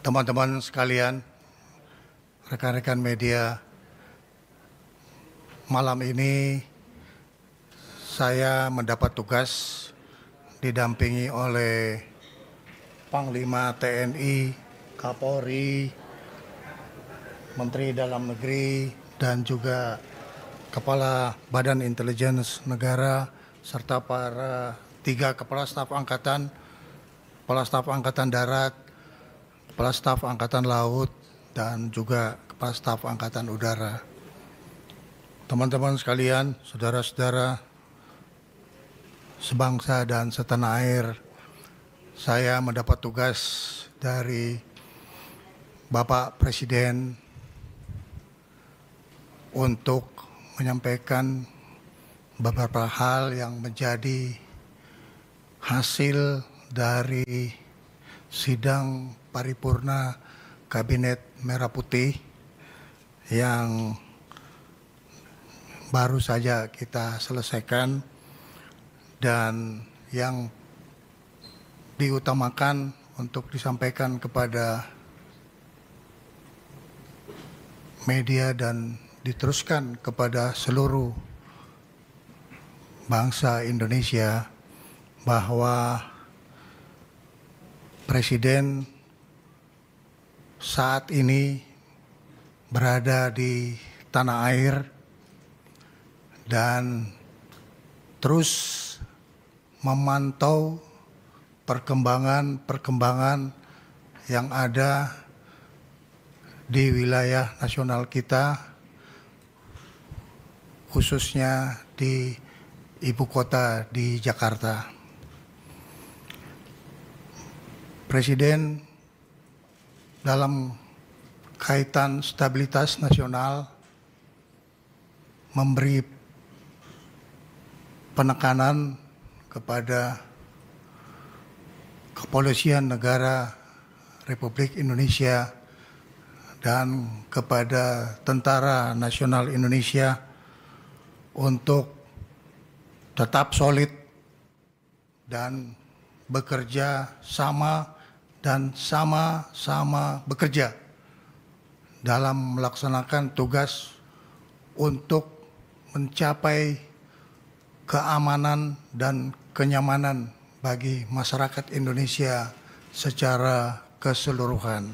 Teman-teman sekalian, rekan-rekan media, malam ini saya mendapat tugas didampingi oleh Panglima TNI, Kapolri, Menteri Dalam Negeri, dan juga Kepala Badan Intelijen Negara, serta para 3 Kepala Staf Angkatan, Kepala Staf Angkatan Darat, Kepala Staf Angkatan Laut, dan juga Kepala Staf Angkatan Udara. Teman-teman sekalian, saudara-saudara sebangsa dan setanah air, saya mendapat tugas dari Bapak Presiden untuk menyampaikan beberapa hal yang menjadi hasil dari sidang paripurna Kabinet Merah Putih yang baru saja kita selesaikan dan yang diutamakan untuk disampaikan kepada media dan diteruskan kepada seluruh bangsa Indonesia bahwa Presiden saat ini berada di tanah air dan terus memantau perkembangan yang ada di wilayah nasional kita, khususnya di ibu kota di Jakarta. Presiden dalam kaitan stabilitas nasional memberi penekanan kepada Kepolisian Negara Republik Indonesia dan kepada Tentara Nasional Indonesia untuk tetap solid dan bekerja sama bekerja dalam melaksanakan tugas untuk mencapai keamanan dan kenyamanan bagi masyarakat Indonesia secara keseluruhan.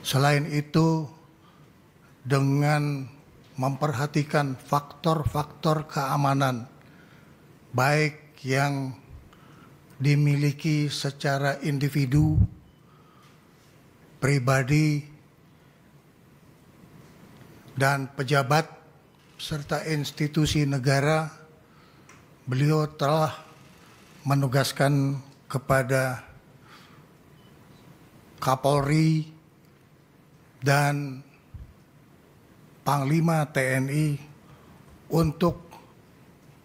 Selain itu, dengan memperhatikan faktor-faktor keamanan baik yang dimiliki secara individu, pribadi, dan pejabat serta institusi negara, beliau telah menugaskan kepada Kapolri dan Panglima TNI untuk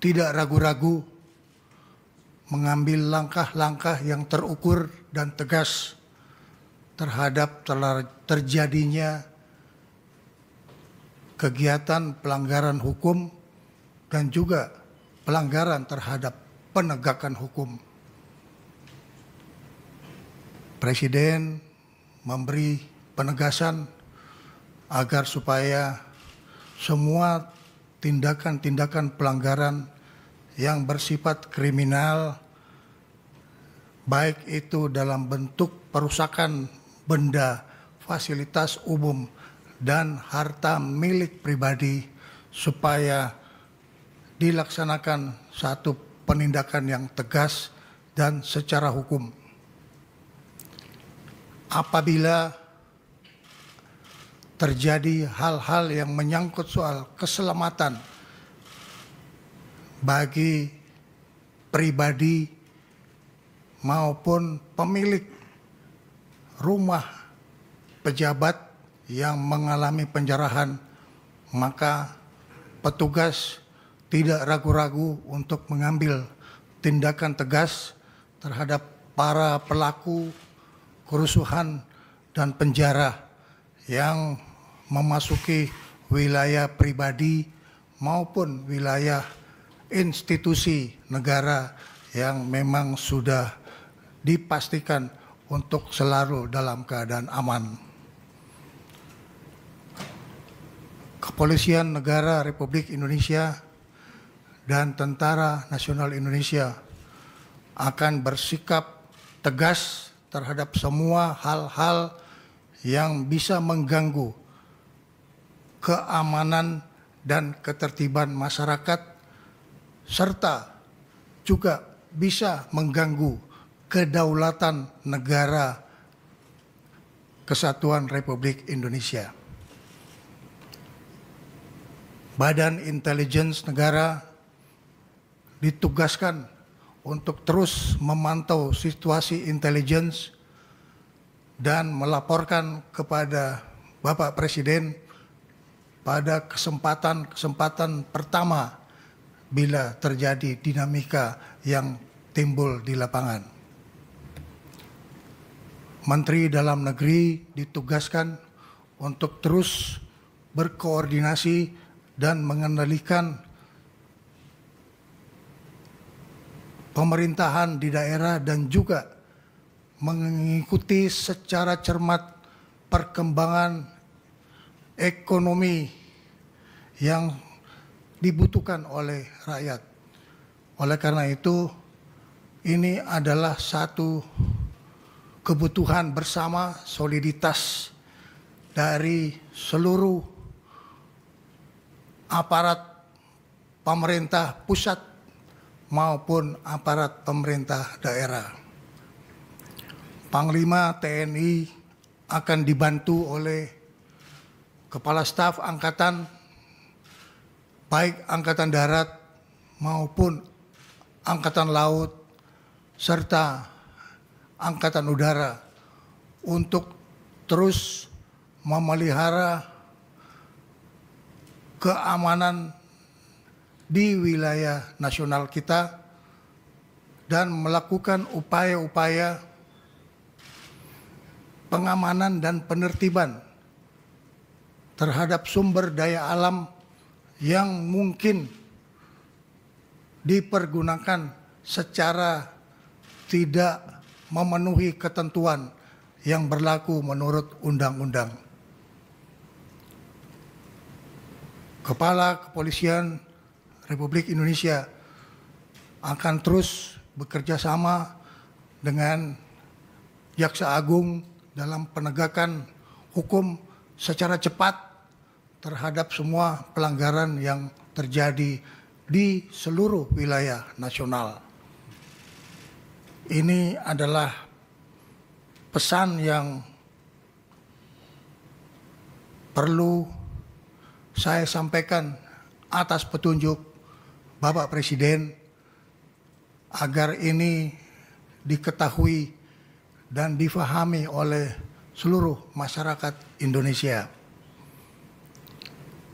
tidak ragu-ragu mengambil langkah-langkah yang terukur dan tegas terhadap terjadinya kegiatan pelanggaran hukum dan juga pelanggaran terhadap penegakan hukum. Presiden memberi penegasan agar supaya semua tindakan-tindakan pelanggaran yang bersifat kriminal, baik itu dalam bentuk perusakan benda, fasilitas umum, dan harta milik pribadi, supaya dilaksanakan satu penindakan yang tegas dan secara hukum. Apabila terjadi hal-hal yang menyangkut soal keselamatan bagi pribadi maupun pemilik rumah pejabat yang mengalami penjarahan, maka petugas tidak ragu-ragu untuk mengambil tindakan tegas terhadap para pelaku kerusuhan dan penjara yang memasuki wilayah pribadi maupun wilayah institusi negara yang memang sudah dipastikan untuk selalu dalam keadaan aman. Kepolisian Negara Republik Indonesia dan Tentara Nasional Indonesia akan bersikap tegas terhadap semua hal-hal yang bisa mengganggu keamanan dan ketertiban masyarakat, serta juga bisa mengganggu kedaulatan negara Kesatuan Republik Indonesia. Badan Intelijen Negara ditugaskan untuk terus memantau situasi intelijen dan melaporkan kepada Bapak Presiden pada kesempatan pertama bila terjadi dinamika yang timbul di lapangan. Menteri Dalam Negeri ditugaskan untuk terus berkoordinasi dan mengendalikan pemerintahan di daerah dan juga mengikuti secara cermat perkembangan ekonomi yang dibutuhkan oleh rakyat. Oleh karena itu, ini adalah satu kebutuhan bersama, soliditas dari seluruh aparat pemerintah pusat maupun aparat pemerintah daerah. Panglima TNI akan dibantu oleh Kepala Staf Angkatan, baik Angkatan Darat maupun Angkatan Laut, serta Angkatan Udara untuk terus memelihara keamanan di wilayah nasional kita dan melakukan upaya-upaya pengamanan dan penertiban terhadap sumber daya alam yang mungkin dipergunakan secara tidak memenuhi ketentuan yang berlaku menurut undang-undang. Kepala Kepolisian Republik Indonesia akan terus bekerja sama dengan Jaksa Agung dalam penegakan hukum secara cepat terhadap semua pelanggaran yang terjadi di seluruh wilayah nasional. Ini adalah pesan yang perlu saya sampaikan atas petunjuk Bapak Presiden agar ini diketahui dan difahami oleh seluruh masyarakat Indonesia.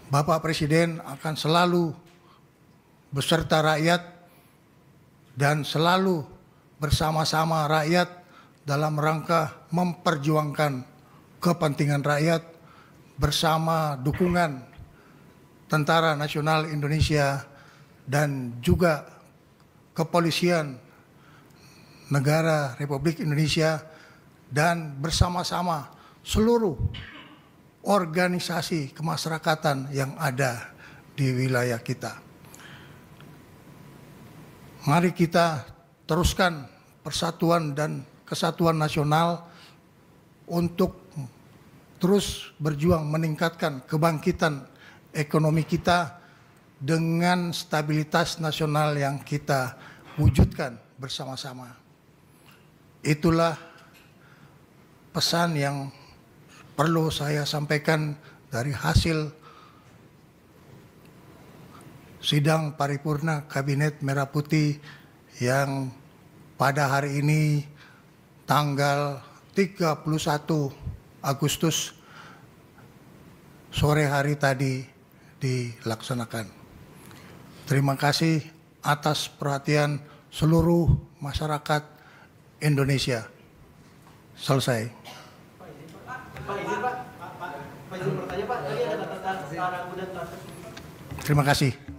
Bapak Presiden akan selalu beserta rakyat dan selalu bersama-sama rakyat dalam rangka memperjuangkan kepentingan rakyat bersama dukungan Tentara Nasional Indonesia dan juga Kepolisian Negara Republik Indonesia dan bersama-sama seluruh organisasi kemasyarakatan yang ada di wilayah kita. Mari kita teruskan persatuan dan kesatuan nasional untuk terus berjuang meningkatkan kebangkitan ekonomi kita dengan stabilitas nasional yang kita wujudkan bersama-sama. Itulah pesan yang perlu saya sampaikan dari hasil sidang paripurna Kabinet Merah Putih yang pada hari ini tanggal 31 Agustus sore hari tadi dilaksanakan. Terima kasih atas perhatian seluruh masyarakat Indonesia. Selesai. Pak izin Pak. Pak izin bertanya Pak. Tadi ada kata-kata. Terima kasih.